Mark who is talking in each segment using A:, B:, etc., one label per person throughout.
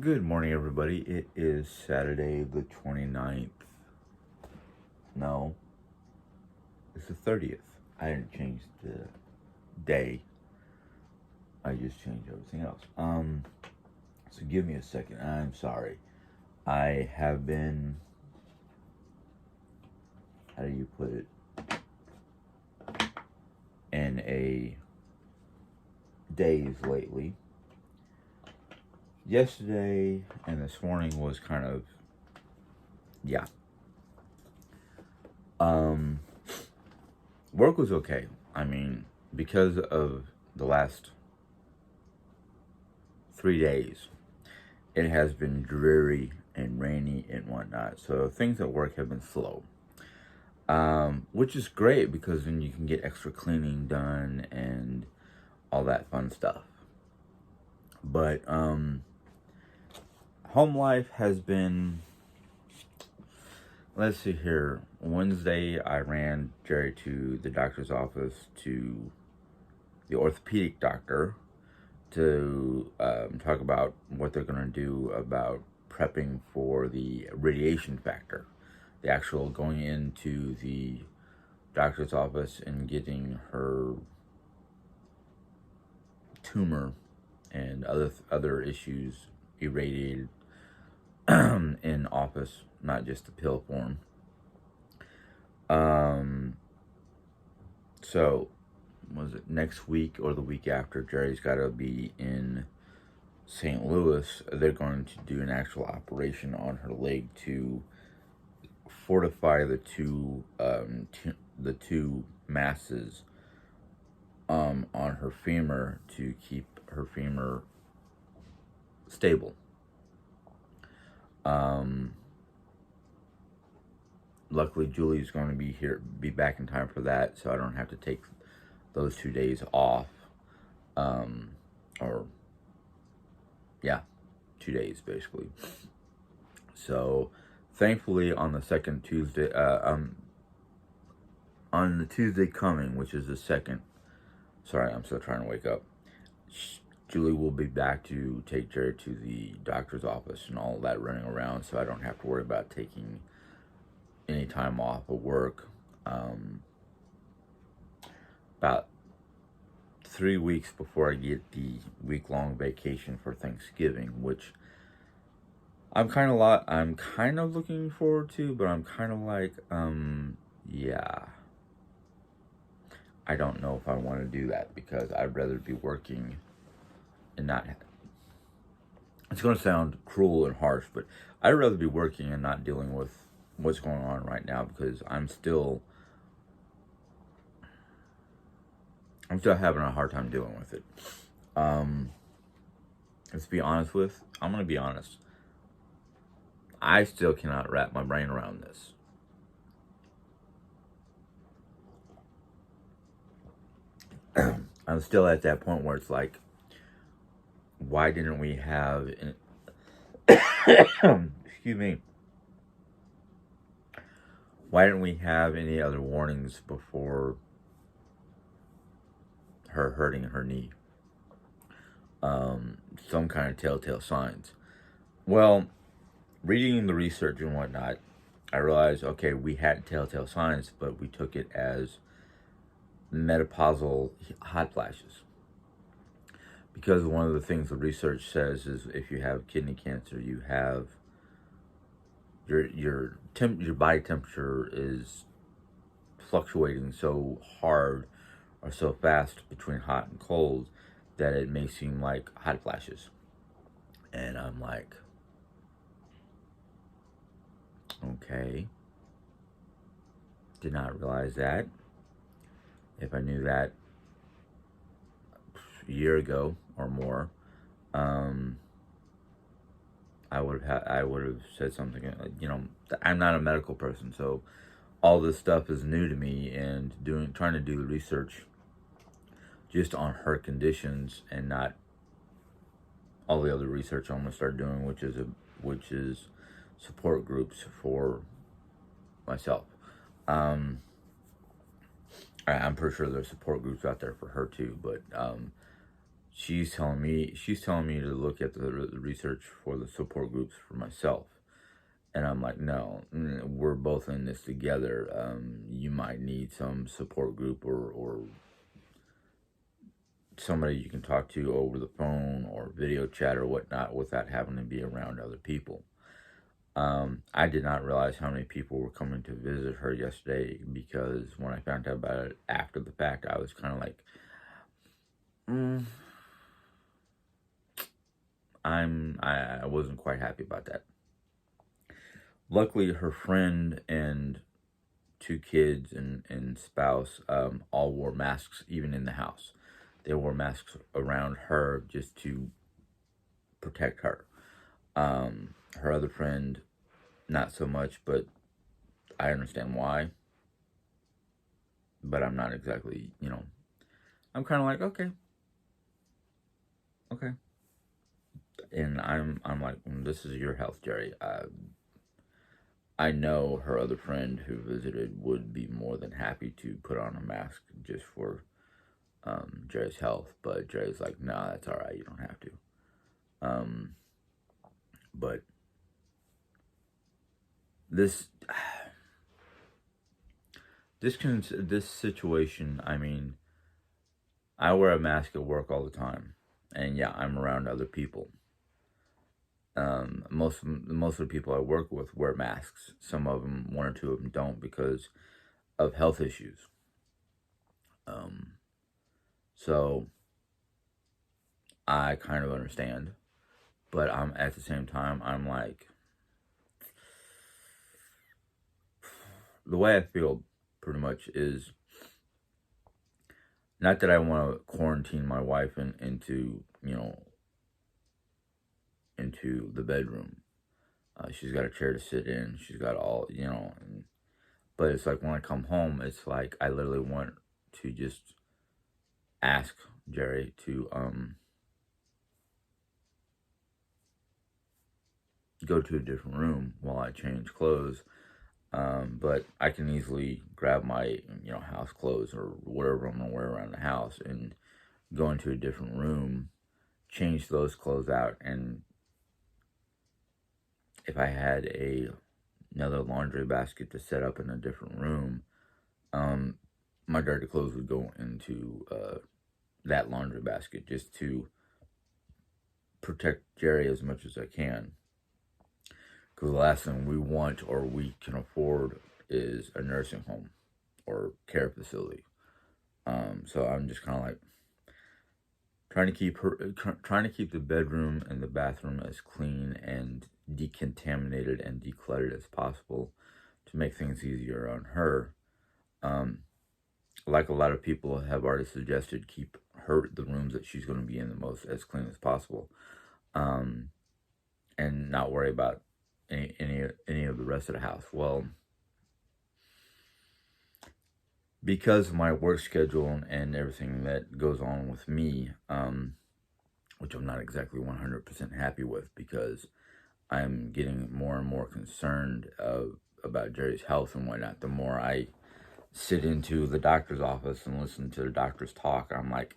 A: Good morning, everybody. It is Saturday the 29th. No, it's the 30th. I didn't change the day. I just changed everything else. So give me a second. I'm sorry. I have been, how do you put it, in a daze lately. Yesterday and this morning was kind of, yeah. Um, Work was okay. I mean, because of the last 3 days, it has been dreary and rainy and whatnot. So things at work have been slow, which is great because then you can get extra cleaning done and all that fun stuff. But home life has been, let's see here. Wednesday, I ran Jerry to the doctor's office, to the orthopedic doctor, to talk about what they're going to do about prepping for the radiation factor, the actual going into the doctor's office and getting her tumor and other issues irradiated in office, not just the pill form. So was it next week or the week after? Jerry's got to be in St. Louis. They're going to do an actual operation on her leg to fortify the two masses on her femur to keep her femur stable. Luckily, Julie's going to be back in time for that, so I don't have to take those 2 days off. Or yeah, 2 days basically. So, thankfully, on the second Tuesday, on the Tuesday coming, which is the second. Sorry, I'm still trying to wake up. Julie will be back to take Jerry to the doctor's office and all that running around, so I don't have to worry about taking any time off of work. About 3 weeks before I get the week-long vacation for Thanksgiving, which I'm kind of looking forward to, but I'm kind of like, yeah. I don't know if I want to do that because I'd rather be working and not. It's going to sound cruel and harsh, but I'd rather be working and not dealing with what's going on right now because I'm still having a hard time dealing with it. Let's be honest I'm going to be honest. I still cannot wrap my brain around this. I'm still at that point where it's like, why didn't we have excuse me, why didn't we have any other warnings before her hurting her knee? Some kind of telltale signs. Well, reading the research and whatnot, I realized, okay, we had telltale signs, but we took it as menopausal hot flashes. Because one of the things the research says is if you have kidney cancer, you have your body temperature is fluctuating so hard or so fast between hot and cold that it may seem like hot flashes. And I'm like, okay, did not realize that. If I knew that a year ago or more, I would have said something. I'm not a medical person, so all this stuff is new to me. And trying to do the research just on her conditions and not all the other research I'm gonna start doing, which is support groups for myself. I'm pretty sure there's support groups out there for her too, but she's telling me to look at the research for the support groups for myself. And I'm like, no, we're both in this together. You might need some support group or somebody you can talk to over the phone or video chat or whatnot without having to be around other people. I did not realize how many people were coming to visit her yesterday, because when I found out about it after the fact, I was kind of like, mm, I wasn't quite happy about that. Luckily, her friend and two kids and spouse all wore masks even in the house. They wore masks around her just to protect her. Her other friend, not so much, but I understand why. But I'm not exactly, I'm kind of like, okay. And I'm like, this is your health, Jerry. I know her other friend who visited would be more than happy to put on a mask just for Jerry's health, but Jerry's like, no, that's all right. You don't have to. But this this situation, I mean, I wear a mask at work all the time, and yeah, I'm around other people. Most of the people I work with wear masks. Some of them, one or two of them, don't because of health issues. So I kind of understand, but I'm at the same time, I'm like, the way I feel pretty much is not that I want to quarantine my wife into into the bedroom. She's got a chair to sit in. She's got all, but it's like when I come home, it's like I literally want to just ask Jerry to go to a different room while I change clothes. But I can easily grab my house clothes or whatever I'm gonna wear around the house and go into a different room, change those clothes out, and if I had another laundry basket to set up in a different room, my dirty clothes would go into that laundry basket just to protect Jerry as much as I can. Because the last thing we want or we can afford is a nursing home or care facility. So I'm just kind of like trying to keep the bedroom and the bathroom as clean and decontaminated and decluttered as possible to make things easier on her. Like a lot of people have already suggested, keep the rooms that she's going to be in the most as clean as possible, and not worry about any of the rest of the house. Well, because of my work schedule and everything that goes on with me, which I'm not exactly 100% happy with, because I'm getting more and more concerned about Jerry's health and whatnot. The more I sit into the doctor's office and listen to the doctors talk, I'm like,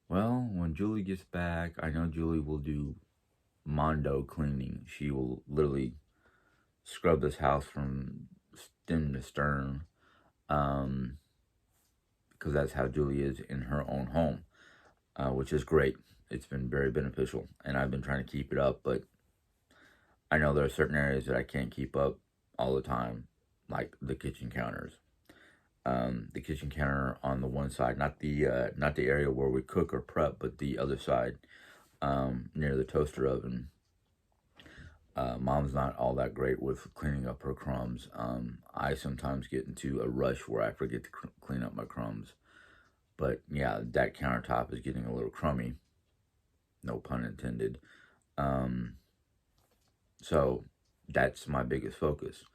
A: well, when Julie gets back, I know Julie will do Mondo cleaning. She will literally scrub this house from stem to stern, because that's how Julie is in her own home, which is great. It's been very beneficial, and I've been trying to keep it up, but I know there are certain areas that I can't keep up all the time, like the kitchen counters. The kitchen counter on the one side, not the area where we cook or prep, but the other side, near the toaster oven. Mom's not all that great with cleaning up her crumbs. I sometimes get into a rush where I forget to clean up my crumbs. But yeah, that countertop is getting a little crummy. No pun intended. So that's my biggest focus.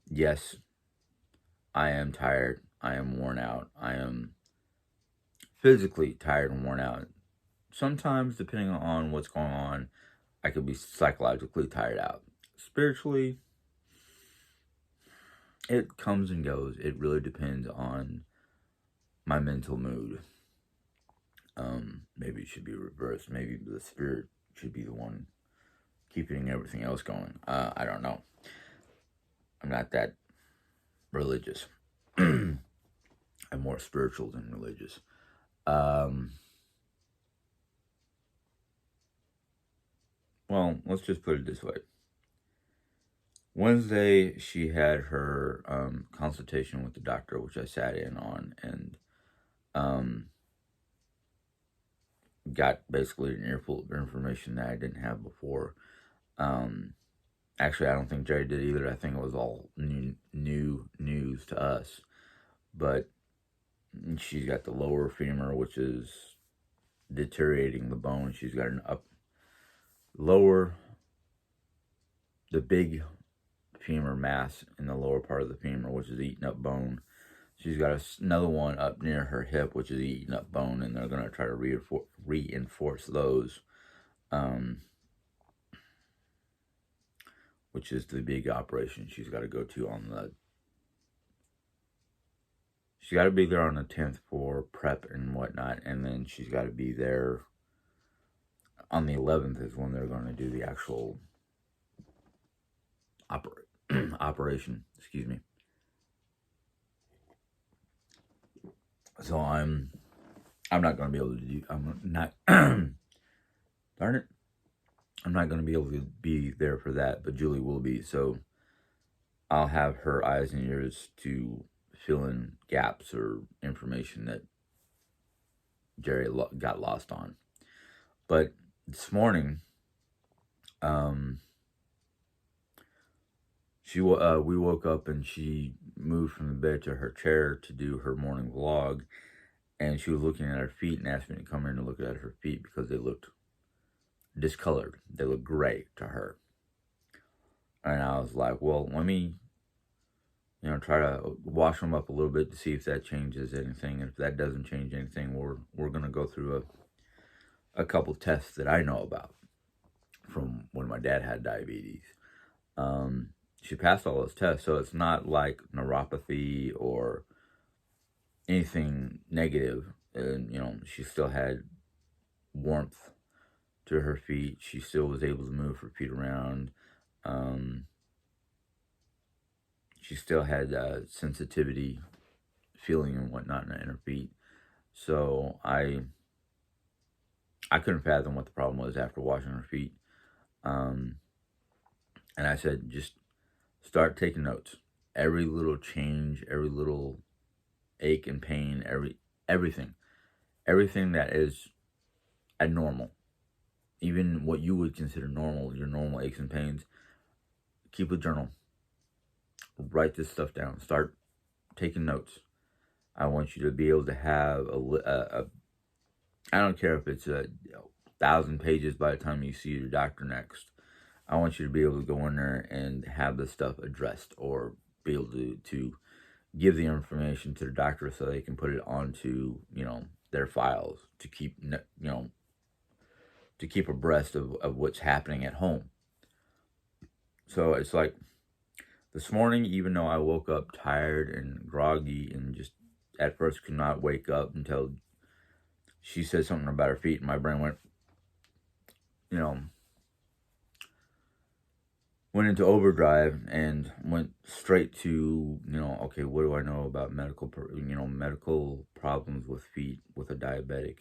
A: Yes, I am tired. I am worn out. I am physically tired and worn out. Sometimes, depending on what's going on, I could be psychologically tired out. Spiritually, it comes and goes. It really depends on my mental mood. Maybe it should be reversed. Maybe the spirit should be the one keeping everything else going. I don't know. I'm not that religious. I'm more spiritual than religious. Well, let's just put it this way. Wednesday, she had her consultation with the doctor, which I sat in on, and got basically an earful of information that I didn't have before. Actually, I don't think Jerry did either. I think it was all new news to us. But she's got the lower femur, which is deteriorating the bone. She's got an lower, the big femur mass in the lower part of the femur, which is eating up bone. She's got another one up near her hip, which is eating up bone, and they're going to try to reinforce those, which is the big operation she's got to go to on the... She's got to be there on the 10th for prep and whatnot, and then she's got to be there on the 11th is when they're going to do the actual operation. Excuse me. So I'm not going to be able to do... I'm not... darn it. I'm not going to be able to be there for that, but Julie will be. So I'll have her eyes and ears to fill in gaps or information that Jerry got lost on. But this morning, we woke up and she moved from the bed to her chair to do her morning vlog, and she was looking at her feet and asked me to come in and look at her feet because they looked discolored. They looked gray to her. And I was like, well, let me, try to wash them up a little bit to see if that changes anything. And if that doesn't change anything, we're going to go through a couple tests that I know about from when my dad had diabetes. She passed all those tests, so it's not like neuropathy or anything negative. And, she still had warmth to her feet. She still was able to move her feet around. She still had sensitivity, feeling and whatnot in her feet. So I couldn't fathom what the problem was after washing her feet. And I said, just start taking notes. Every little change, every little ache and pain, everything that is abnormal, even what you would consider normal, your normal aches and pains, keep a journal. Write this stuff down. Start taking notes. I want you to be able to have I don't care if it's 1,000 pages by the time you see your doctor next. I want you to be able to go in there and have this stuff addressed, or be able to give the information to the doctor so they can put it onto, their files to keep, to keep abreast of what's happening at home. So it's like this morning, even though I woke up tired and groggy and just at first could not wake up until she said something about her feet, and my brain went into overdrive and went straight to, okay, what do I know about medical problems with feet with a diabetic?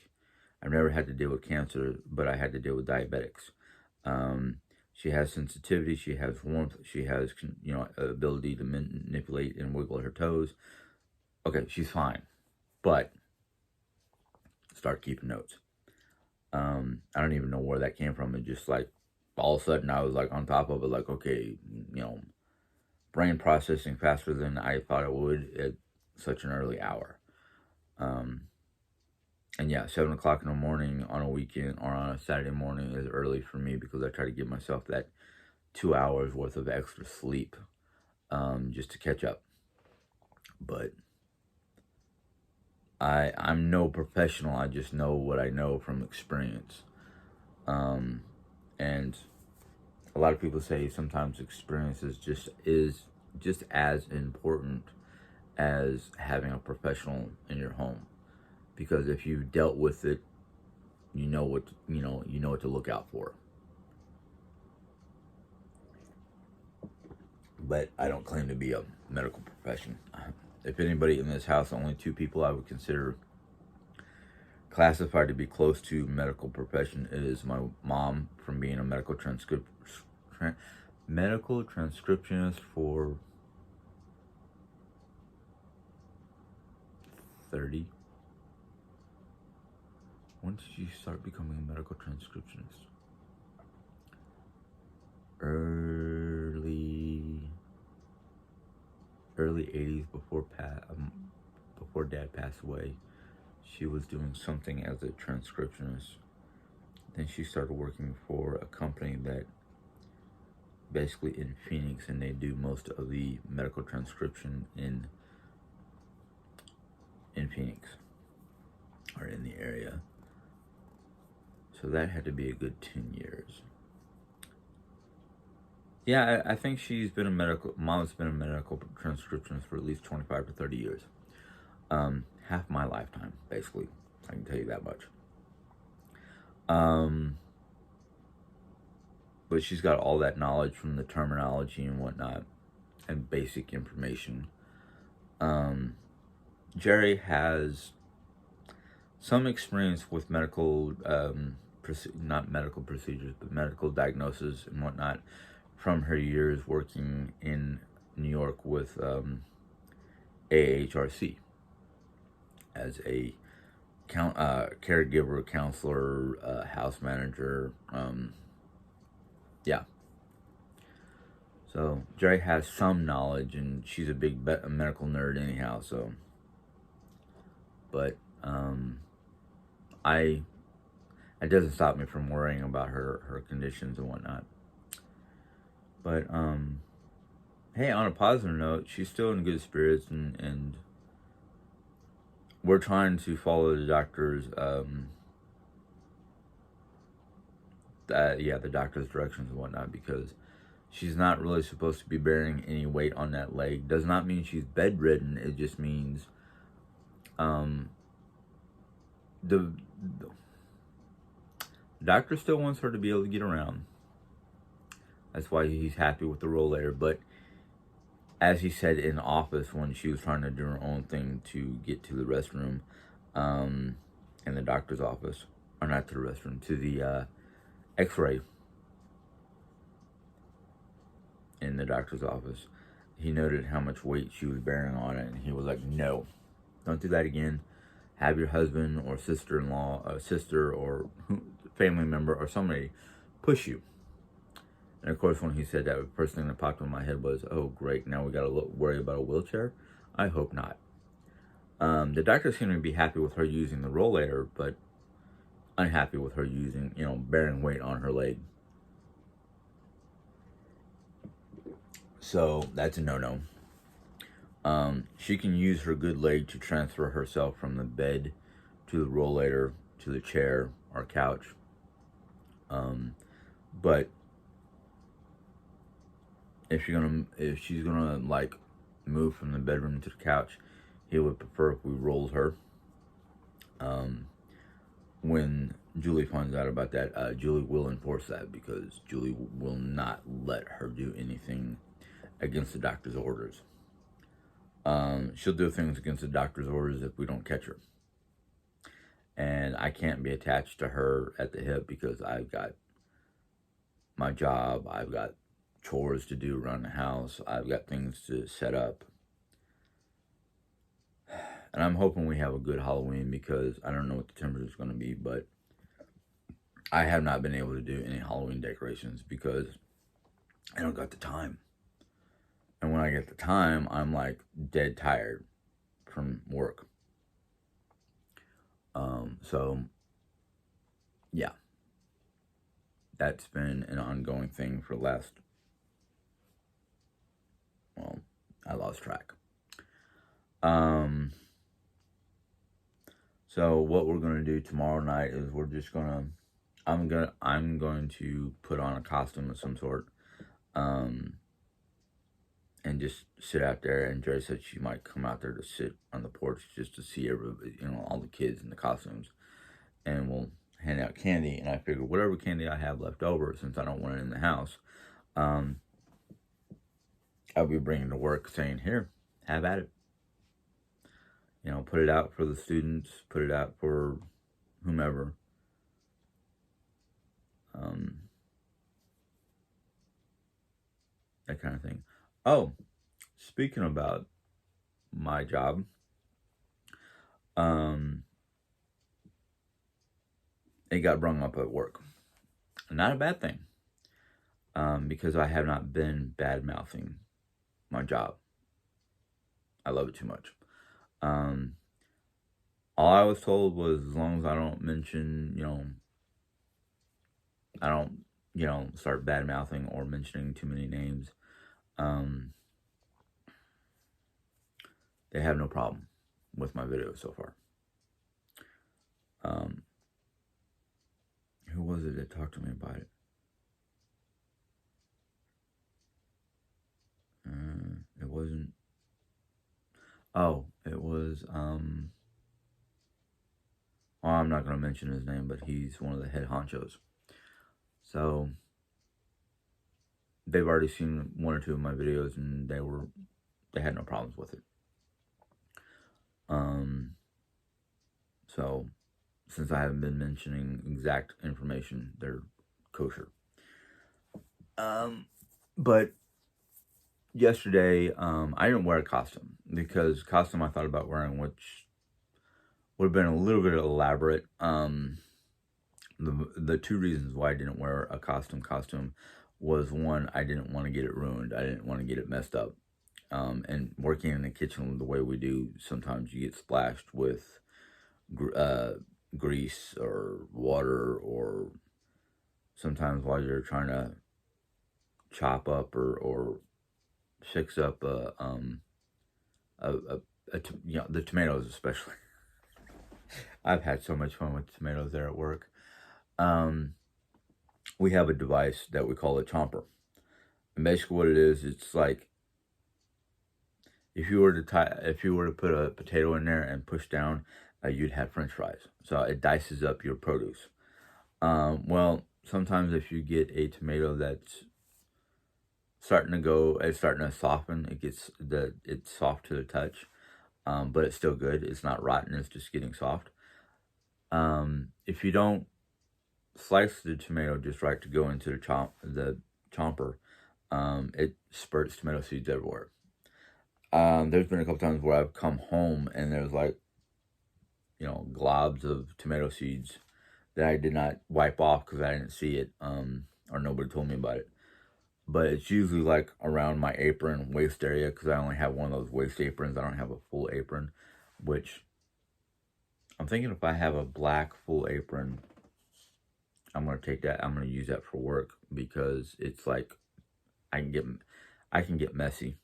A: I've never had to deal with cancer, but I had to deal with diabetics. She has sensitivity, she has warmth, she has, ability to manipulate and wiggle her toes. Okay, she's fine, but start keeping notes. I don't even know where that came from. It just like, all of a sudden I was like on top of it, like, okay, brain processing faster than I thought it would at such an early hour. And yeah, 7 o'clock in the morning on a weekend or on a Saturday morning is early for me because I try to give myself that 2 hours worth of extra sleep, just to catch up. But I'm no professional. I just know what I know from experience. And a lot of people say sometimes experience is just as important as having a professional in your home, because if you've dealt with it, you know what to look out for. But I don't claim to be a medical profession. If anybody in this house, only two people I would consider classified to be close to medical profession is my mom, from being a medical transcriptionist for 30. When did you start becoming a medical transcriptionist? Early 80s, before Dad passed away. She was doing something as a transcriptionist. Then she started working for a company that basically in Phoenix, and they do most of the medical transcription in Phoenix, or in the area. So that had to be a good 10 years. Yeah, I think mom's been a medical transcriptionist for at least 25 to 30 years. Half my lifetime, basically. I can tell you that much. But she's got all that knowledge from the terminology and whatnot, and basic information. Jerry has some experience with medical, not medical procedures, but medical diagnosis and whatnot, from her years working in New York with AHRC as a caregiver, counselor, house manager. Yeah. So Jerry has some knowledge, and she's a big medical nerd anyhow. So, but it doesn't stop me from worrying about her conditions and whatnot. But hey, on a positive note, she's still in good spirits, and we're trying to follow the doctor's the doctor's directions and whatnot, because she's not really supposed to be bearing any weight on that leg. Does not mean she's bedridden. It just means the doctor still wants her to be able to get around. That's why he's happy with the rollator. But as he said in office, when she was trying to do her own thing to get to the restroom, in the doctor's office, or not to the restroom, to the x-ray in the doctor's office, he noted how much weight she was bearing on it, and he was like, no, don't do that again. Have your husband or sister-in-law, sister or family member or somebody push you. And of course, when he said that, the first thing that popped in my head was, oh great, now we gotta worry about a wheelchair? I hope not. The doctor seemed to be happy with her using the rollator, but unhappy with her using, bearing weight on her leg. So that's a no-no. She can use her good leg to transfer herself from the bed to the rollator to the chair or couch. But if she's gonna like move from the bedroom to the couch, he would prefer if we rolled her. When Julie finds out about that, Julie will enforce that, because Julie will not let her do anything against the doctor's orders. She'll do things against the doctor's orders if we don't catch her. And I can't be attached to her at the hip, because I've got my job, I've got chores to do around the house, I've got things to set up. And I'm hoping we have a good Halloween, because I don't know what the temperature is going to be, but I have not been able to do any Halloween decorations because I don't got the time. And when I get the time, I'm like dead tired from work. So yeah, that's been an ongoing thing for the last, well, I lost track. So what we're gonna do tomorrow night is I'm going to put on a costume of some sort, and and just sit out there. And Jerry said she might come out there to sit on the porch just to see everybody, all the kids in the costumes, and we'll hand out candy. And I figured whatever candy I have left over, since I don't want it in the house, um, I'll be bringing to work, saying, "Here, have at it." Put it out for the students, put it out for whomever. That kind of thing. Oh, speaking about my job, it got brung up at work. Not a bad thing, because I have not been bad-mouthing my job. I love it too much. All I was told was, as long as I don't mention, I don't, start bad-mouthing or mentioning too many names, they have no problem with my videos so far. Who was it that talked to me about it? It wasn't. Oh, it was. Well, I'm not going to mention his name, but he's one of the head honchos. So they've already seen one or two of my videos, and they had no problems with it. So since I haven't been mentioning exact information, they're kosher. But yesterday, I didn't wear a costume, because costume I thought about wearing, which would have been a little bit elaborate. The two reasons why I didn't wear a costume was, one, I didn't want to get it ruined. I didn't want to get it messed up. And working in the kitchen the way we do, sometimes you get splashed with grease or water, or sometimes while you're trying to chop up or fix up the tomatoes, especially. I've had so much fun with tomatoes there at work. We have a device that we call a chomper. And basically what it is, it's like, if you were to put a potato in there and push down, you'd have French fries. So it dices up your produce. Well, sometimes if you get a tomato that's starting to soften, it's soft to the touch, but it's still good. It's not rotten. It's just getting soft. If you don't slice the tomato just right to go into the chomper, it spurts tomato seeds everywhere. There's been a couple times where I've come home and there's globs of tomato seeds that I did not wipe off because I didn't see it, or nobody told me about it. But it's usually around my apron waist area, because I only have one of those waist aprons. I don't have a full apron, which I'm thinking, if I have a black full apron, I'm going to take that. I'm going to use that for work, because it's I can get messy.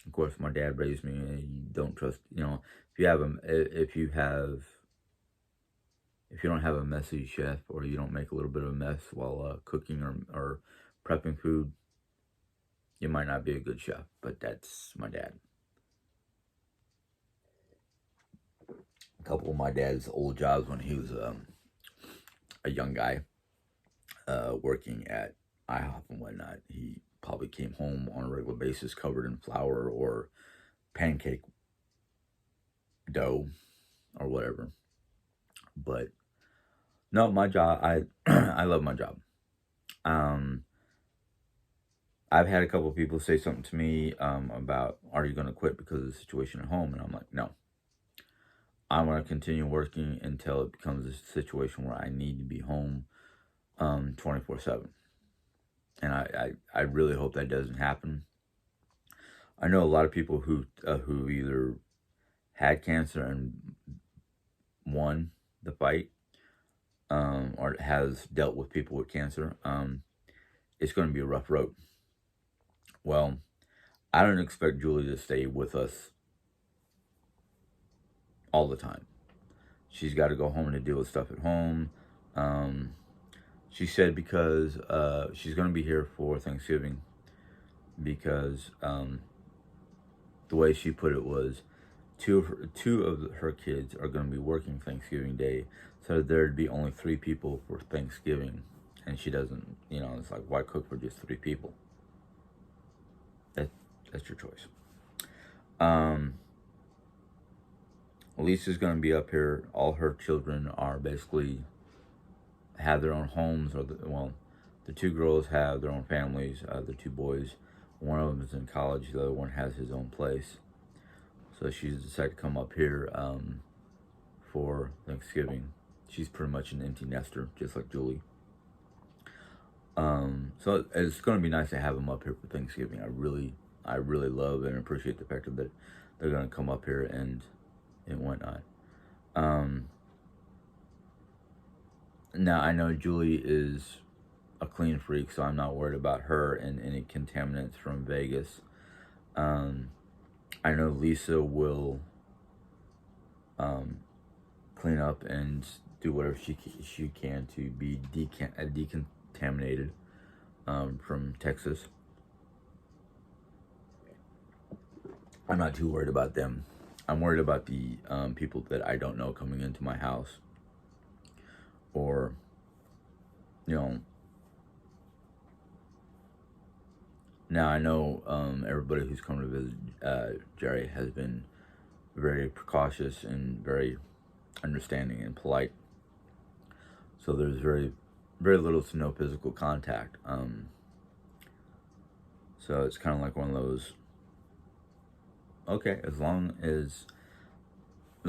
A: Of course, my dad raised me, and you don't trust, if you don't have a messy chef, or you don't make a little bit of a mess while cooking or prepping food, you might not be a good chef. But that's my dad. A couple of my dad's old jobs when he was a young guy working at IHOP and whatnot, he probably came home on a regular basis covered in flour or pancake dough or whatever. But no, my job, I love my job. I've had a couple of people say something to me about, are you going to quit because of the situation at home? And I'm like, no. I want to continue working until it becomes a situation where I need to be home 24/7. And I really hope that doesn't happen. I know a lot of people who either had cancer and won the fight, or has dealt with people with cancer. It's going to be a rough road. Well, I don't expect Julie to stay with us all the time. She's got to go home to deal with stuff at home. She said because she's going to be here for Thanksgiving, because the way she put it was two of her kids are going to be working Thanksgiving Day, so there'd be only 3 people for Thanksgiving, and she doesn't, it's like, why cook for just 3 people? That's your choice. Lisa's going to be up here. All her children are basically have their own homes, or the 2 girls have their own families. The 2 boys, one of them is in college, the other one has his own place. So she's decided to come up here for Thanksgiving. She's pretty much an empty nester, just like Julie. So it's going to be nice to have them up here for Thanksgiving. I really love and appreciate the fact that they're going to come up here and whatnot. Now, I know Julie is a clean freak, so I'm not worried about her and any contaminants from Vegas. I know Lisa will clean up and do whatever she can to be decontaminated from Texas. I'm not too worried about them. I'm worried about the people that I don't know coming into my house, or now I know everybody who's come to visit Jerry has been very precautious and very understanding and polite. So there's very little to no physical contact. So it's kind of like one of those. Okay, as long as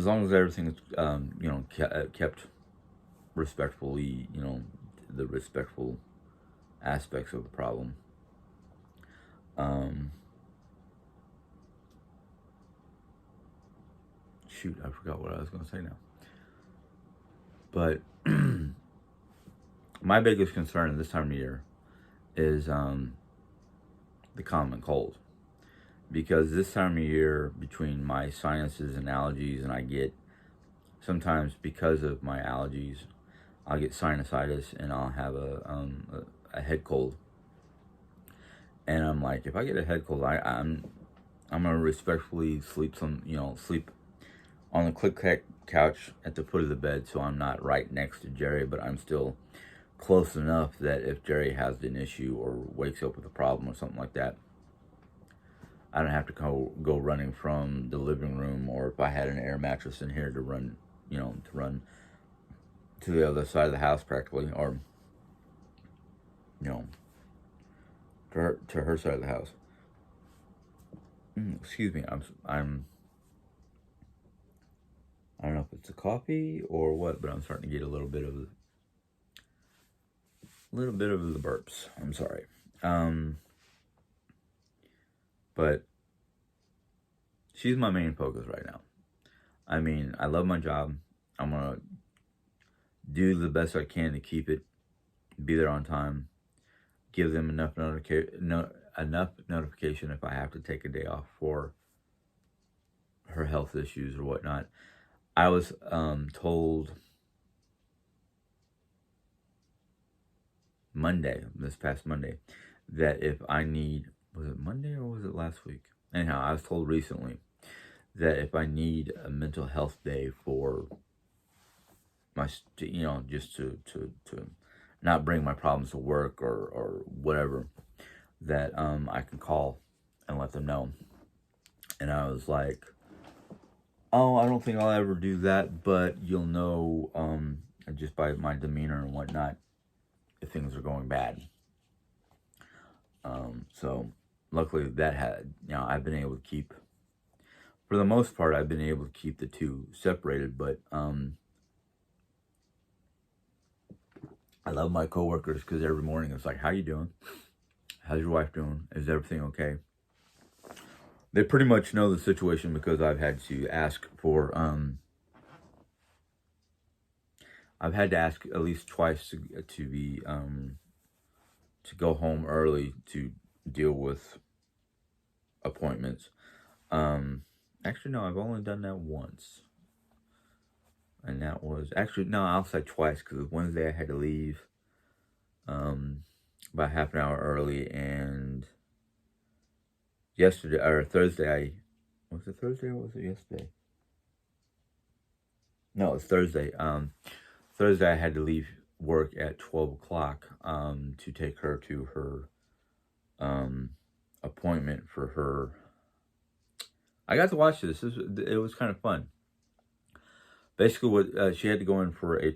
A: everything is kept respectfully, the respectful aspects of the problem. Shoot, I forgot what I was going to say now. But my biggest concern this time of year is the common cold. Because this time of year, between my sinuses and allergies, and I get, sometimes because of my allergies, I'll get sinusitis and I'll have a head cold. And I'm like, if I get a head cold, I'm gonna respectfully sleep on the click couch at the foot of the bed, so I'm not right next to Jerry, but I'm still close enough that if Jerry has an issue or wakes up with a problem or something like that, I don't have to go running from the living room, or if I had an air mattress in here to run to the other side of the house practically, or to her side of the house. Excuse me, I'm I don't know if it's the coffee or what, but I'm starting to get a little bit of the burps. I'm sorry. But she's my main focus right now. I mean, I love my job. I'm gonna do the best I can to keep it, be there on time, give them enough notification if I have to take a day off for her health issues or whatnot. I was told this past Monday, that if I need, was it Monday or was it last week? Anyhow, I was told recently that if I need a mental health day for my, just to not bring my problems to work or whatever, that I can call and let them know. And I was like, oh, I don't think I'll ever do that, but you'll know just by my demeanor and whatnot if things are going bad. So luckily that I've been able to keep, for the most part, I've been able to keep the two separated, but I love my coworkers because every morning it's like, how you doing? How's your wife doing? Is everything okay? They pretty much know the situation because I've had to ask for, I've had to ask at least twice to be, to go home early to deal with appointments. Actually, no, I've only done that once. And that was, actually, no, I'll say twice, because Wednesday I had to leave about half an hour early, and yesterday or Thursday, was it Thursday or was it yesterday? No, it's Thursday. Thursday I had to leave work at 12 o'clock to take her to her appointment for her. I got to watch this. It was kind of fun. Basically, what she had to go in for a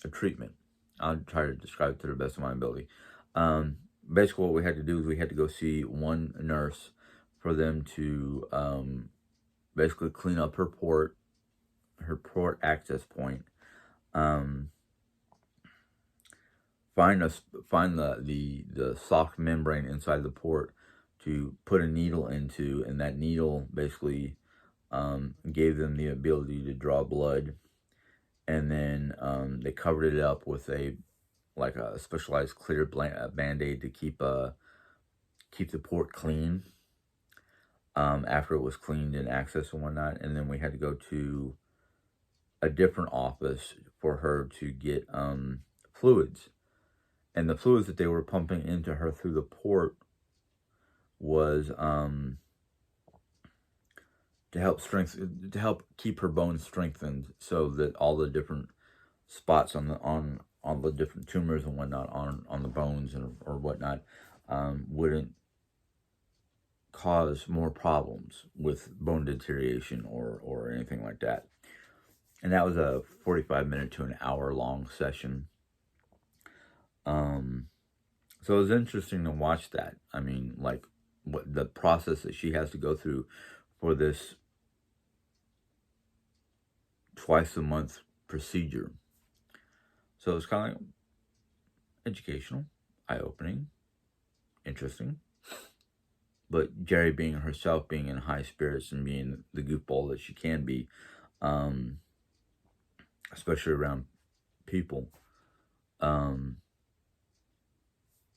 A: treatment. I'll try to describe it to the best of my ability. Basically, what we had to do is we had to go see one nurse for them to basically clean up her port access point. Find the soft membrane inside the port to put a needle into, and that needle basically gave them the ability to draw blood. And then they covered it up with a specialized clear band-aid to keep the port clean after it was cleaned and accessed and whatnot. And then we had to go to a different office for her to get fluids. And the fluids that they were pumping into her through the port was to help keep her bones strengthened, so that all the different spots on the different tumors and whatnot on the bones or whatnot wouldn't cause more problems with bone deterioration or anything like that. And that was a 45-minute to an hour long session. So it was interesting to watch that. I mean, like, what the process that she has to go through for this twice a month procedure. So it's kind of like educational, eye-opening, interesting. But Jerry being herself, being in high spirits and being the goofball that she can be, especially around people,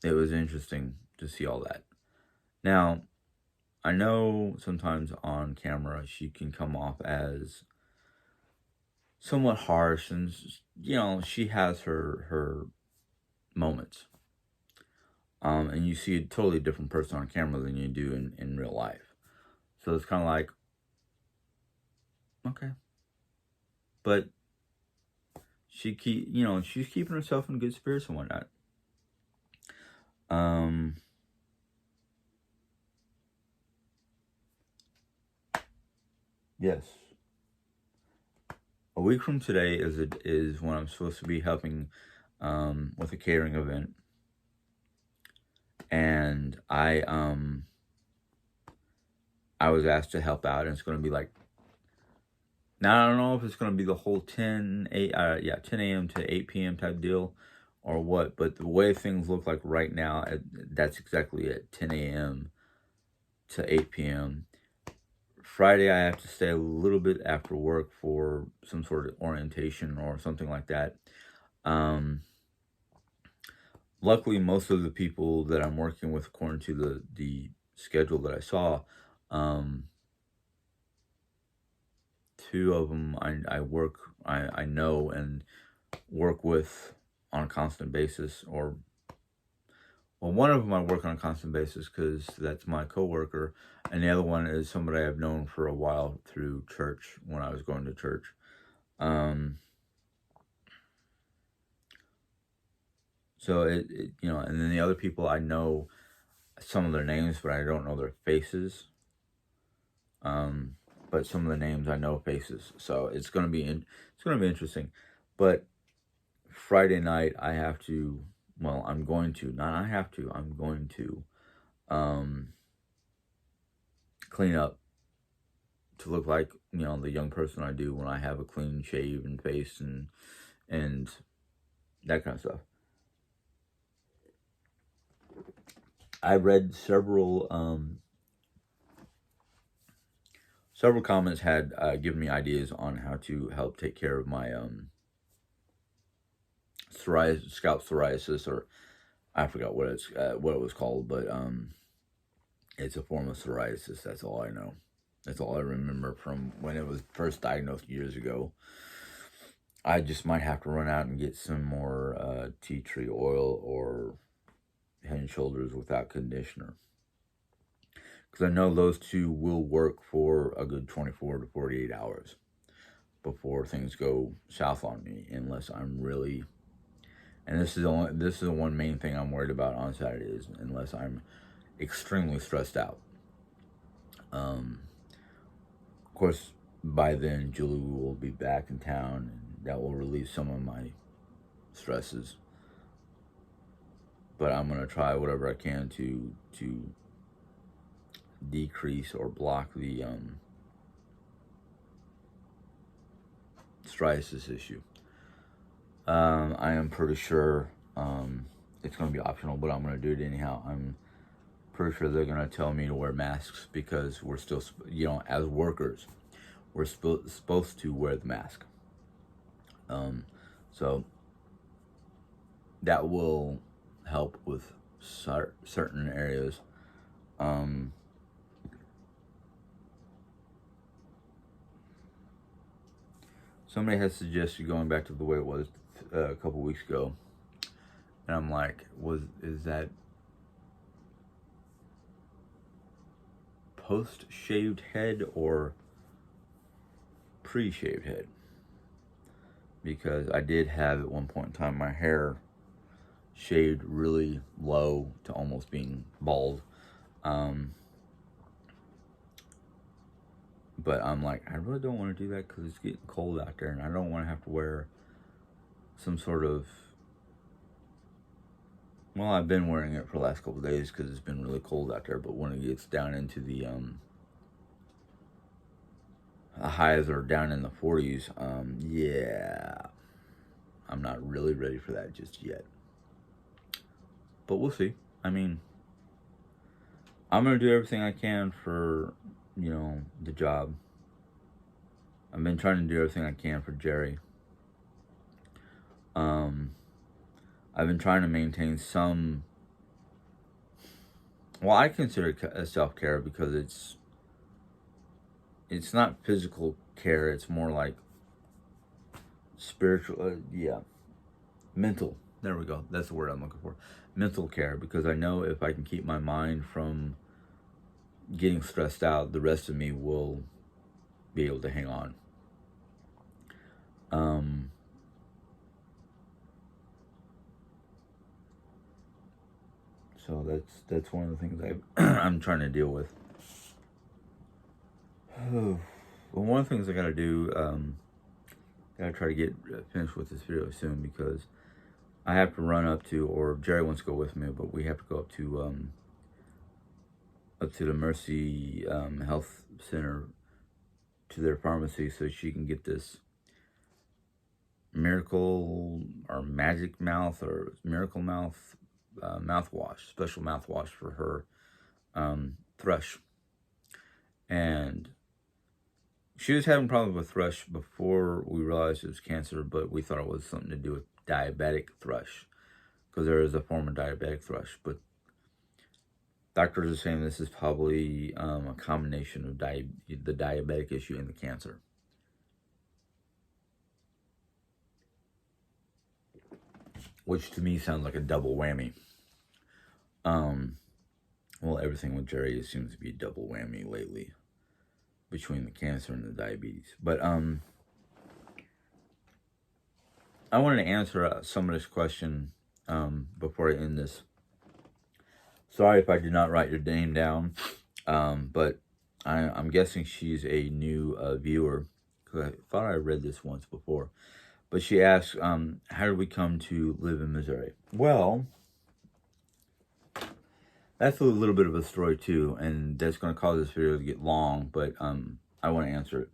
A: it was interesting to see all that. Now, I know sometimes on camera she can come off as somewhat harsh, and she has her moments. And you see a totally different person on camera than you do in real life. So it's kind of like, okay, but she's keeping herself in good spirits and whatnot. Yes. A week from today is when I'm supposed to be helping with a catering event, and I was asked to help out, and it's going to be like, now I don't know if it's going to be the whole 10 a.m. to 8 p.m. type deal or what, but the way things look like right now, that's exactly at 10 a.m. to 8 p.m. Friday, I have to stay a little bit after work for some sort of orientation or something like that. Luckily, most of the people that I'm working with, according to the schedule that I saw, two of them I know and work with on a constant basis, or one of them I work on a constant basis because that's my coworker, and the other one is somebody I've known for a while through church when I was going to church. So and then the other people, I know some of their names, but I don't know their faces. But some of the names I know faces, so it's gonna be interesting. But Friday night I have to. Well, I'm going to. Not I have to. I'm going to clean up to look like the young person I do when I have a clean shaven face and that kind of stuff. I read several comments had given me ideas on how to help take care of my scalp psoriasis, or I forgot what it was called, but it's a form of psoriasis. That's all I know. That's all I remember from when it was first diagnosed years ago. I just might have to run out and get some more tea tree oil or and Shoulders without conditioner. Because I know those two will work for a good 24 to 48 hours before things go south on me, unless I'm really, and this is the one main thing I'm worried about on Saturdays, unless I'm extremely stressed out. Of course, by then Julie will be back in town, and that will relieve some of my stresses. But I'm gonna try whatever I can to decrease or block the psoriasis issue. I am pretty sure it's going to be optional, but I'm going to do it anyhow. I'm pretty sure they're going to tell me to wear masks because we're still, as workers, we're supposed to wear the mask. So that will help with certain areas. Somebody has suggested going back to the way it was a couple weeks ago, and I'm like, is that post-shaved head or pre-shaved head? Because I did have at one point in time my hair shaved really low to almost being bald. But I'm like, I really don't want to do that because it's getting cold out there, and I don't want to have to wear some sort of, well, I've been wearing it for the last couple of days because it's been really cold out there, but when it gets down into the highs are down in the 40s, yeah, I'm not really ready for that just yet. But we'll see. I mean, I'm going to do everything I can for, the job. I've been trying to do everything I can for Jerry. I've been trying to maintain some, well, I consider it self-care because it's not physical care, it's more like spiritual, mental. There we go. That's the word I'm looking for. Mental care, because I know if I can keep my mind from getting stressed out, the rest of me will be able to hang on. So that's one of the things I'm trying to deal with. Well, one of the things I gotta do, gotta try to get finished with this video soon, because I have to run up to, or Jerry wants to go with me, but we have to go up to the Mercy Health Center, to their pharmacy, so she can get this Miracle or Magic Mouth or Miracle Mouth mouthwash, special mouthwash for her thrush. And she was having problems with thrush before we realized it was cancer, but we thought it was something to do with diabetic thrush, because there is a form of diabetic thrush. But doctors are saying this is probably a combination of the diabetic issue and the cancer. Which to me sounds like a double whammy. Well, everything with Jerry seems to be a double whammy lately, between the cancer and the diabetes. But I wanted to answer some of this question before I end this. Sorry if I did not write your name down, but I'm guessing she's a new viewer, because I thought I read this once before. But she asks, how did we come to live in Missouri? Well, that's a little bit of a story too, and that's going to cause this video to get long, but I want to answer it.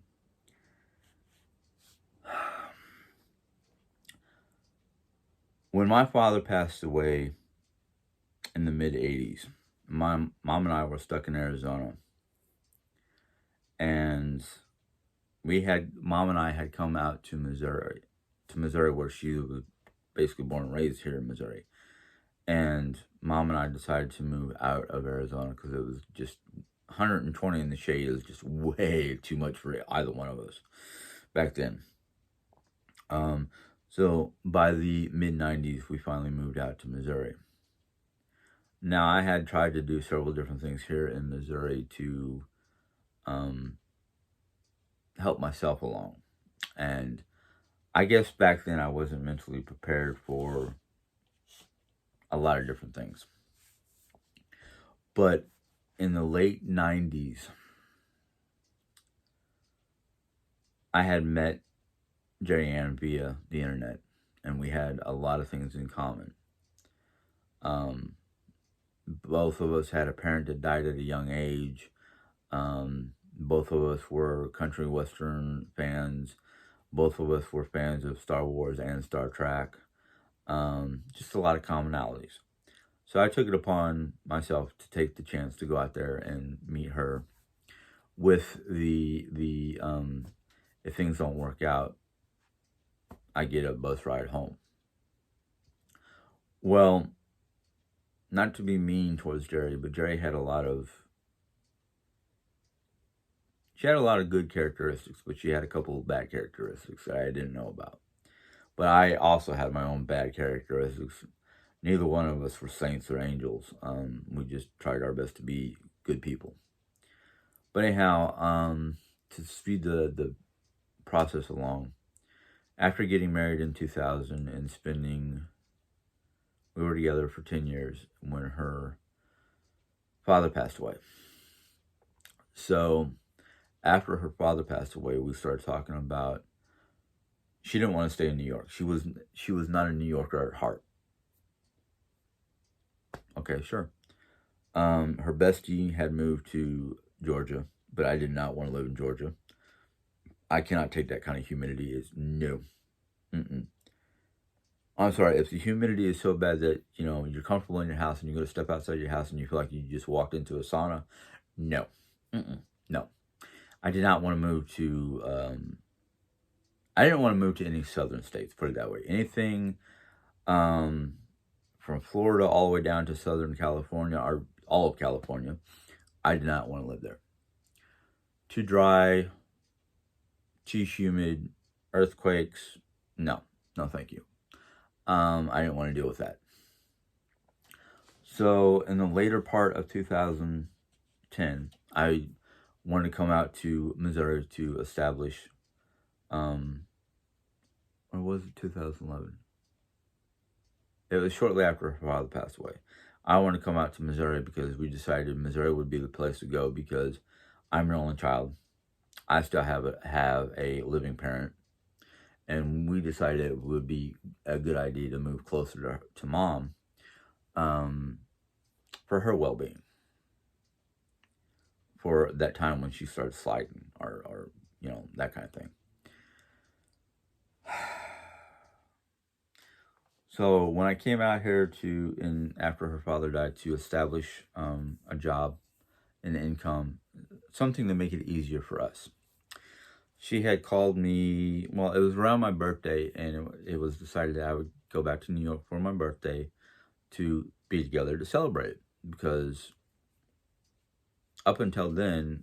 A: When my father passed away in the mid-'80s, my mom and I were stuck in Arizona. And Mom and I had come out to Missouri, where she was basically born and raised here in Missouri. And Mom and I decided to move out of Arizona because it was just 120 in the shade. It was just way too much for either one of us back then. So by the mid-'90s, we finally moved out to Missouri. Now, I had tried to do several different things here in Missouri to um, help myself along. And I guess back then I wasn't mentally prepared for a lot of different things. But in the late 90s, I had met Jerry Ann via the internet, and we had a lot of things in common. Um, both of us had a parent that died at a young age. Both of us were country western fans. Both of us were fans of Star Wars and Star Trek. Just a lot of commonalities. So I took it upon myself to take the chance to go out there and meet her with the if things don't work out, I get a bus ride home. Well, not to be mean towards Jerry, but Jerry had a lot of she had a lot of good characteristics, but she had a couple of bad characteristics that I didn't know about. But I also had my own bad characteristics. Neither one of us were saints or angels. We just tried our best to be good people. But anyhow, to speed the process along, after getting married in 2000 and we were together for 10 years when her father passed away. So after her father passed away, we started talking about she didn't want to stay in New York. She was not a New Yorker at heart. Okay, sure. Her bestie had moved to Georgia, but I did not want to live in Georgia. I cannot take that kind of humidity. It's no. Mm-mm. I'm sorry, if the humidity is so bad that, you're comfortable in your house and you're going to step outside your house and you feel like you just walked into a sauna, no. Mm-mm. No. I did not want to move to, I didn't want to move to any southern states, put it that way. Anything from Florida all the way down to Southern California, or all of California, I did not want to live there. Too dry, too humid, earthquakes, no, thank you. I didn't want to deal with that. So in the later part of 2010, I wanted to come out to Missouri to establish, or was it 2011? It was shortly after her father passed away. I wanted to come out to Missouri because we decided Missouri would be the place to go because I'm an only child. I still have a living parent. And we decided it would be a good idea to move closer to mom for her well-being. For that time when she started sliding or that kind of thing. So when I came out here after her father died, to establish a job and income, something to make it easier for us. She had called me, well, it was around my birthday, and it was decided that I would go back to New York for my birthday to be together to celebrate it, because up until then,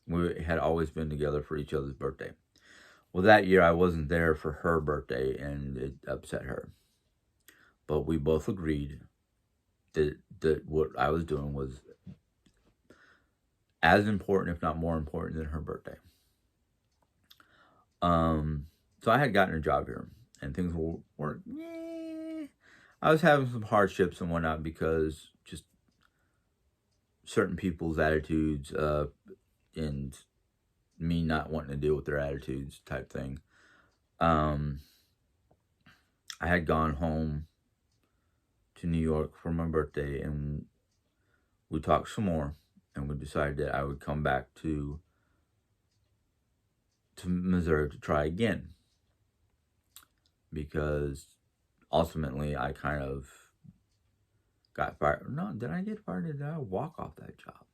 A: we had always been together for each other's birthday. Well, that year I wasn't there for her birthday, and it upset her. But we both agreed that what I was doing was as important, if not more important, than her birthday. So I had gotten a job here, and things were I was having some hardships and whatnot because just certain people's attitudes, and me not wanting to deal with their attitudes type thing. I had gone home to New York for my birthday, and we talked some more, and we decided that I would come back to Missouri to try again, because ultimately I kind of got fired. No, did I get fired or did I walk off that job?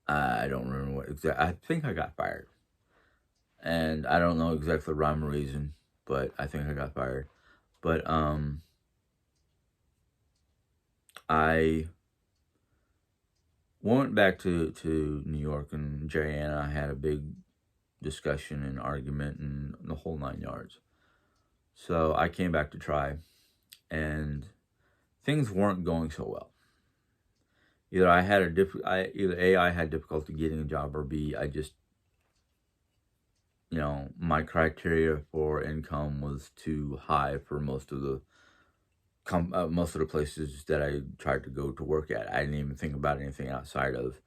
A: I don't remember what exactly. I think I got fired. And I don't know exactly the rhyme or reason, but I think I got fired. But I went back to New York, and Jerry and I had a big discussion and argument and the whole 9 yards. So I came back to try, and things weren't going so well. Either I had either A, I had difficulty getting a job, or B, I just, my criteria for income was too high for most of the places that I tried to go to work at. I didn't even think about anything outside of,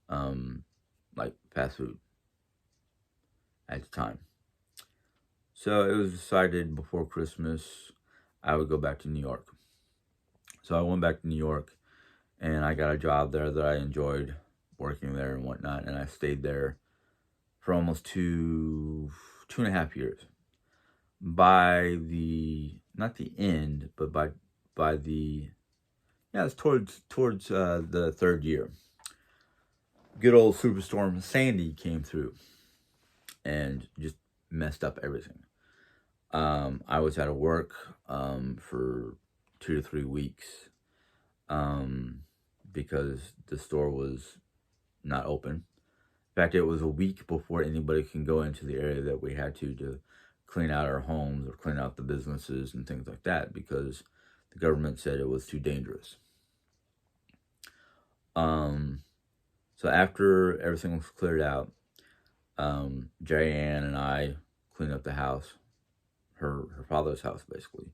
A: um, like fast food at the time. So it was decided before Christmas I would go back to New York. So I went back to New York, and I got a job there that I enjoyed working there and whatnot, and I stayed there for almost 2.5 years. By the not the end, but by the it's towards the third year. Good old Superstorm Sandy came through and just messed up everything. I was out of work for 2 to 3 weeks because the store was not open. In fact, it was a week before anybody can go into the area that we had to clean out our homes or clean out the businesses and things like that, because the government said it was too dangerous. So after everything was cleared out, Jerry Ann and I cleaned up the house, her father's house, basically.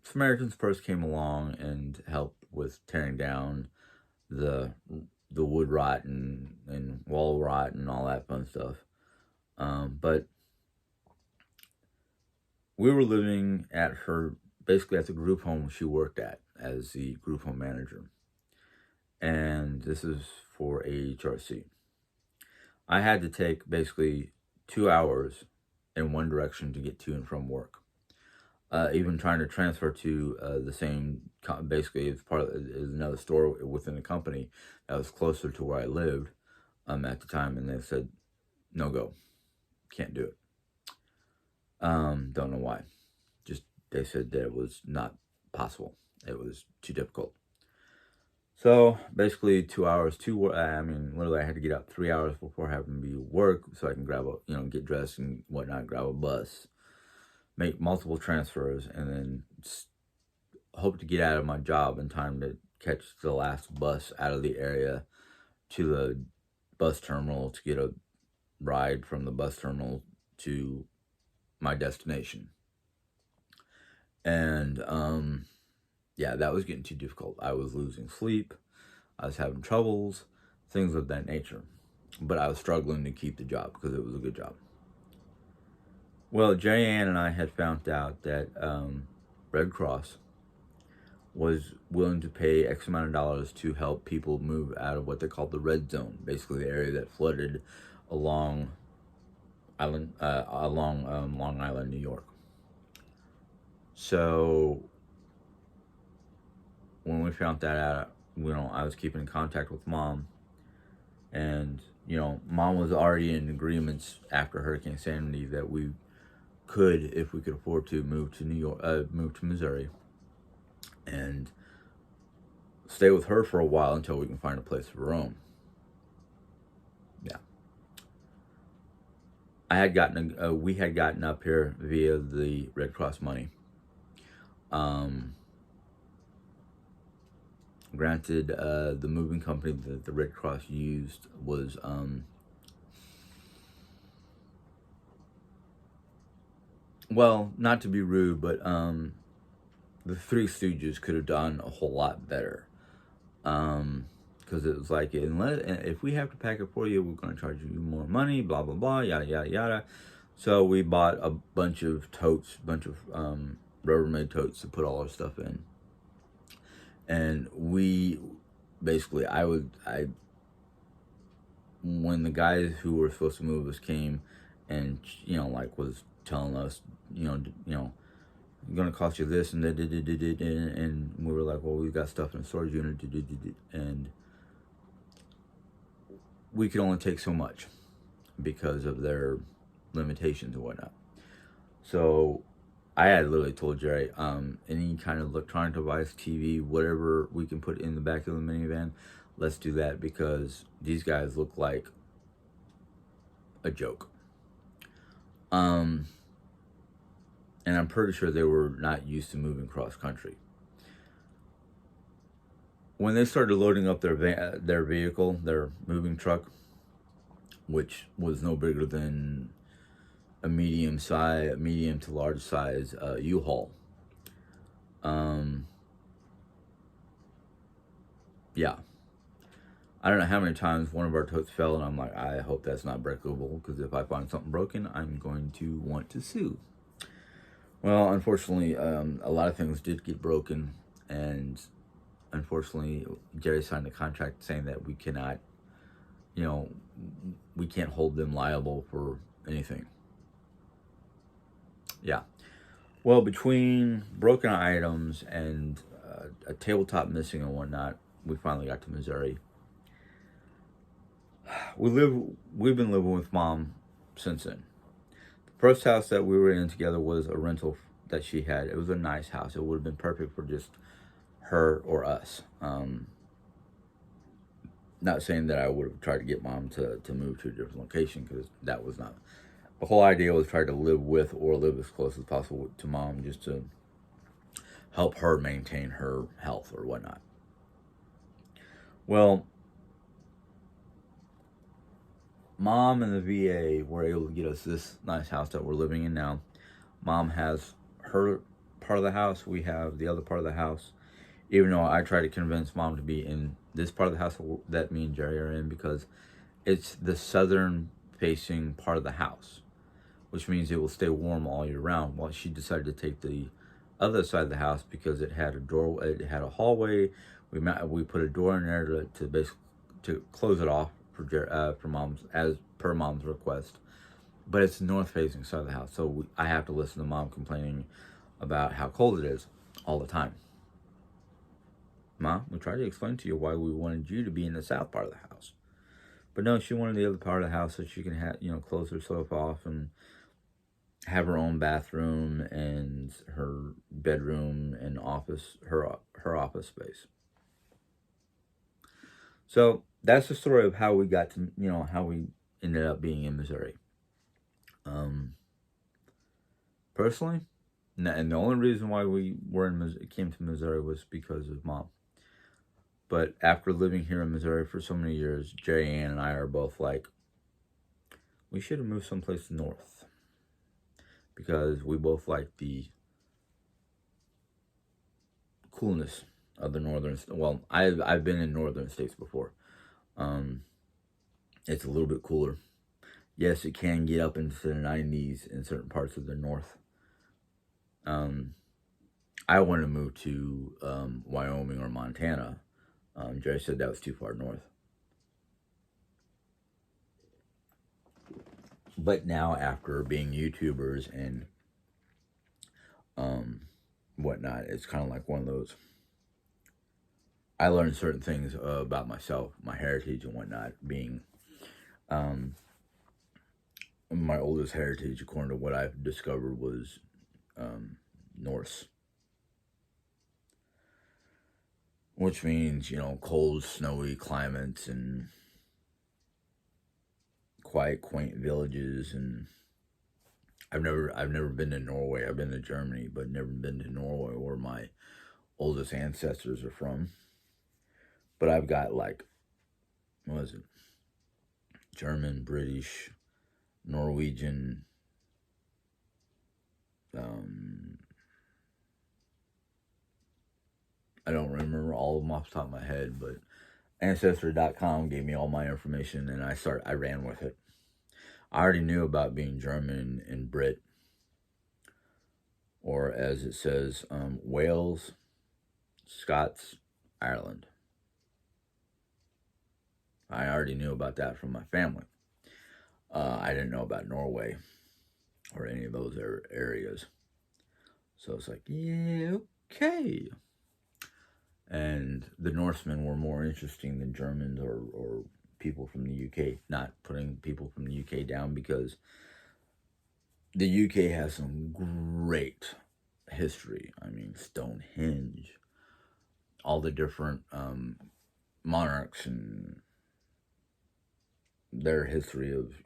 A: Samaritans first came along and helped with tearing down the wood rot and wall rot and all that fun stuff. But we were living basically at the group home she worked at as the group home manager. And this is for AHRC. I had to take basically 2 hours in one direction to get to and from work. Even trying to transfer to the same, basically it's is another store within the company that was closer to where I lived at the time, and they said, no go, can't do it. Don't know why. Just they said that it was not possible. It was too difficult. So basically 2 hours literally I had to get up 3 hours before having to be work so I can get dressed and whatnot, grab a bus, make multiple transfers, and then hope to get out of my job in time to catch the last bus out of the area to the bus terminal to get a ride from the bus terminal to my destination. And that was getting too difficult. I was losing sleep, I was having troubles, things of that nature. But I was struggling to keep the job because it was a good job. Well, Jerry Ann and I had found out that Red Cross was willing to pay X amount of dollars to help people move out of what they called the red zone, basically the area that flooded along Long Island, New York. So when we found that out, I was keeping in contact with Mom, and Mom was already in agreements after Hurricane Sandy that we could, if we could afford to, move to Missouri, and stay with her for a while until we can find a place of our own. Yeah. We had gotten up here via the Red Cross money. Granted, the moving company that the Red Cross used was not to be rude, but the Three Stooges could have done a whole lot better. Because it was like, if we have to pack it for you, we're going to charge you more money, blah, blah, blah, yada, yada, yada. So we bought a bunch of totes, Rubbermaid totes to put all our stuff in. And we basically, when the guys who were supposed to move us came and, was telling us, going to cost you this and that, and we were like, well, we've got stuff in the storage unit, and we could only take so much because of their limitations and whatnot. So I had literally told Jerry, any kind of electronic device, TV, whatever we can put in the back of the minivan, let's do that, because these guys look like a joke. and I'm pretty sure they were not used to moving cross country. When they started loading up their vehicle, their moving truck, which was no bigger than a medium to large size U-Haul. Yeah, I don't know how many times one of our totes fell, and I'm like, I hope that's not breakable, because if I find something broken, I'm going to want to sue. Well, unfortunately, a lot of things did get broken, and unfortunately, Jerry signed a contract saying that we cannot, you know, we can't hold them liable for anything. Yeah. Well, between broken items and a tabletop missing and whatnot, we finally got to Missouri. We've been living with Mom since then. The first house that we were in together was a rental that she had. It was a nice house. It would have been perfect for just her or us. Not saying that I would have tried to get Mom to move to a different location, because that was not. The whole idea was try to live with or live as close as possible to Mom, just to help her maintain her health or whatnot. Well, Mom and the VA were able to get us this nice house that we're living in now. Mom has her part of the house. We have the other part of the house. Even though I try to convince Mom to be in this part of the house that me and Jerry are in, because it's the southern facing part of the house, which means it will stay warm all year round. Well, she decided to take the other side of the house because it had a door, it had a hallway. We put a door in there to basically to close it off for Mom's, as per Mom's request. But it's the north facing side of the house, so I have to listen to Mom complaining about how cold it is all the time. Mom, we tried to explain to you why we wanted you to be in the south part of the house, but no, she wanted the other part of the house so she can have, close herself off and have her own bathroom and her bedroom and office, her office space. So that's the story of how we got to, how we ended up being in Missouri. Personally, and the only reason why we came to Missouri was because of Mom. But after living here in Missouri for so many years, Jerry Ann and I are both like, we should have moved someplace north, because we both like the coolness of the northern. Well, I've been in northern states before. It's a little bit cooler. Yes, it can get up into the 90s in certain parts of the north. I wanted to move to Wyoming or Montana. Jerry said that was too far north. But now, after being YouTubers and whatnot, it's kind of like one of those. I learned certain things about myself, my heritage and whatnot, being my oldest heritage, according to what I've discovered, was Norse. Which means, cold, snowy climates and quiet, quaint villages. And I've never been to Norway. I've been to Germany, but never been to Norway, where my oldest ancestors are from. But I've got, like, what is it? German, British, Norwegian, I don't remember all of them off the top of my head, but Ancestry.com gave me all my information, and I ran with it. I already knew about being German and Brit, or as it says, Wales, Scots, Ireland. I already knew about that from my family. I didn't know about Norway or any of those areas. So it's like, yeah, okay. And the Norsemen were more interesting than Germans or people from the UK. Not putting people from the UK down, because the UK has some great history. I mean, Stonehenge, all the different monarchs and their history of,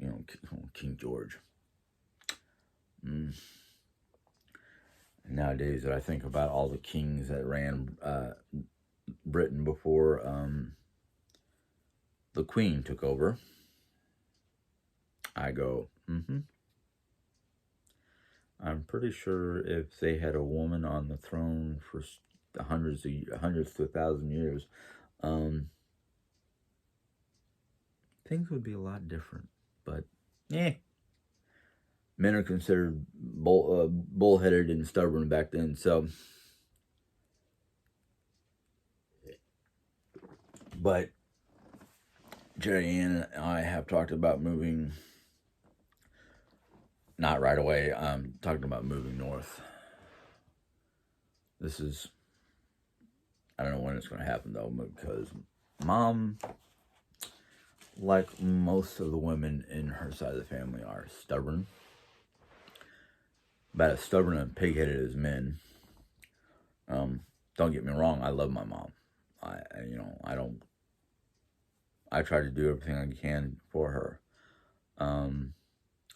A: King George. nowadays that I think about all the kings that ran Britain before the Queen took over. I go, I'm pretty sure if they had a woman on the throne for hundreds to 1,000 years, things would be a lot different. But men are considered bullheaded and stubborn back then. So, but Jerry Ann and I have talked about moving. Not right away. I'm talking about moving north. This is, I don't know when it's going to happen though, because Mom, like most of the women in her side of the family, are stubborn. About as stubborn and pig-headed as men. Don't get me wrong, I love my mom. I try to do everything I can for her.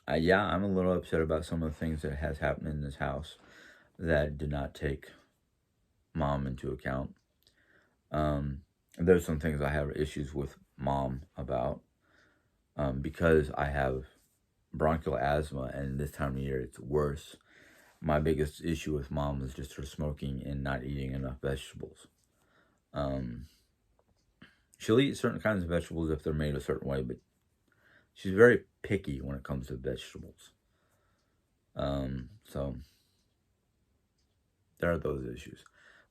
A: I'm a little upset about some of the things that has happened in this house that did not take Mom into account. There's some things I have issues with Mom about because I have bronchial asthma, and this time of year it's worse. My biggest issue with Mom is just her smoking and not eating enough vegetables. She'll eat certain kinds of vegetables if they're made a certain way, but she's very picky when it comes to vegetables. So there are those issues.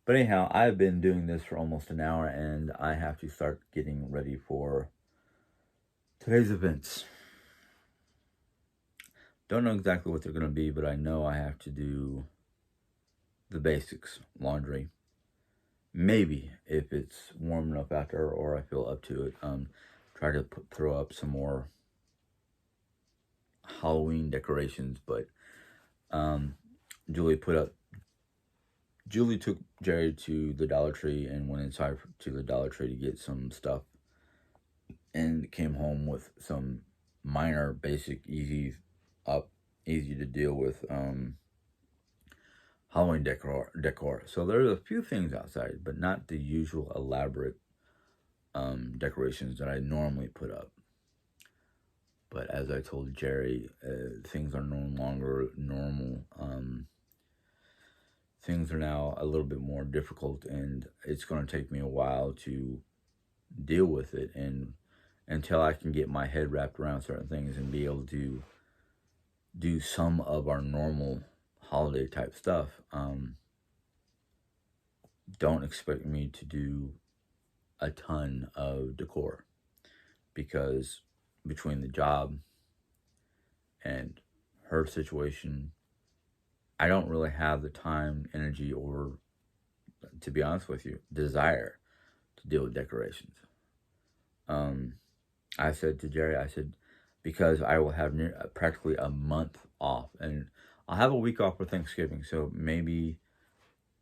A: But anyhow, I've been doing this for almost an hour, and I have to start getting ready for today's events. Don't know exactly what they're going to be, but I know I have to do the basics, laundry. Maybe, if it's warm enough out there or I feel up to it, try to throw up some more Halloween decorations. But Julie took Jerry to the Dollar Tree and went inside to the Dollar Tree to get some stuff, and came home with some minor, basic, easy to deal with Halloween decor. So there's a few things outside, but not the usual elaborate decorations that I normally put up. But as I told Jerry, things are no longer normal. Things are now a little bit more difficult, and it's going to take me a while to deal with it, and until I can get my head wrapped around certain things and be able to do some of our normal holiday type stuff. Don't expect me to do a ton of decor, because between the job and her situation, I don't really have the time, energy, or, to be honest with you, desire to deal with decorations. I said to Jerry, because I will have practically a month off, and I'll have a week off for Thanksgiving, so maybe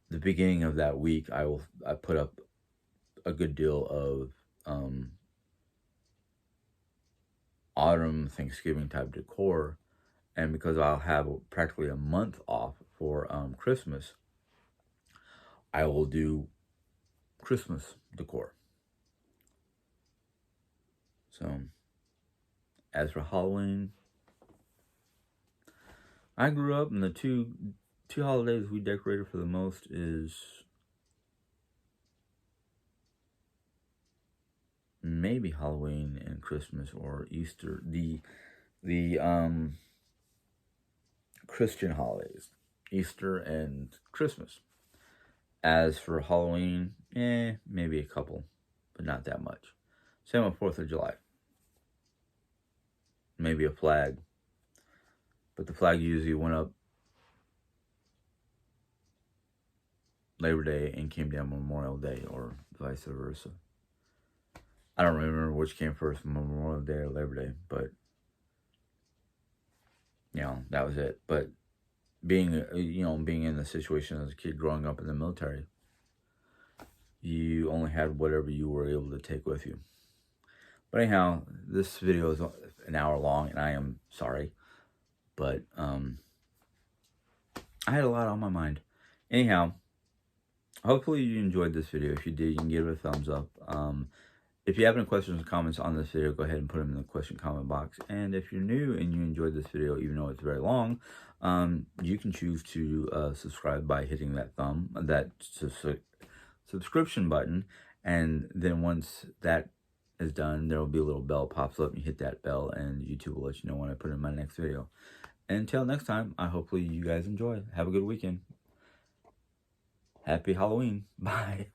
A: the beginning of that week I put up a good deal of autumn Thanksgiving type decor, and because I'll have practically a month off for Christmas, I will do Christmas decor. So, as for Halloween, I grew up, and the two holidays we decorated for the most is maybe Halloween and Christmas, or Easter, the Christian holidays, Easter and Christmas. As for Halloween, maybe a couple, but not that much. Same with 4th of July. Maybe a flag, but the flag usually went up Labor Day and came down Memorial Day, or vice versa. I don't remember which came first, Memorial Day or Labor Day, but that was it. But being in the situation as a kid growing up in the military, you only had whatever you were able to take with you. But anyhow, this video is an hour long, and I am sorry, but I had a lot on my mind. Anyhow, hopefully you enjoyed this video. If you did, you can give it a thumbs up. If you have any questions or comments on this video, go ahead and put them in the question comment box. And if you're new and you enjoyed this video, even though it's very long, you can choose to subscribe by hitting that subscription button. And then once that is done, there will be a little bell pops up. You hit that bell and YouTube will let you know when I put in my next video. And until next time, hopefully you guys enjoy. Have a good weekend. Happy Halloween. Bye.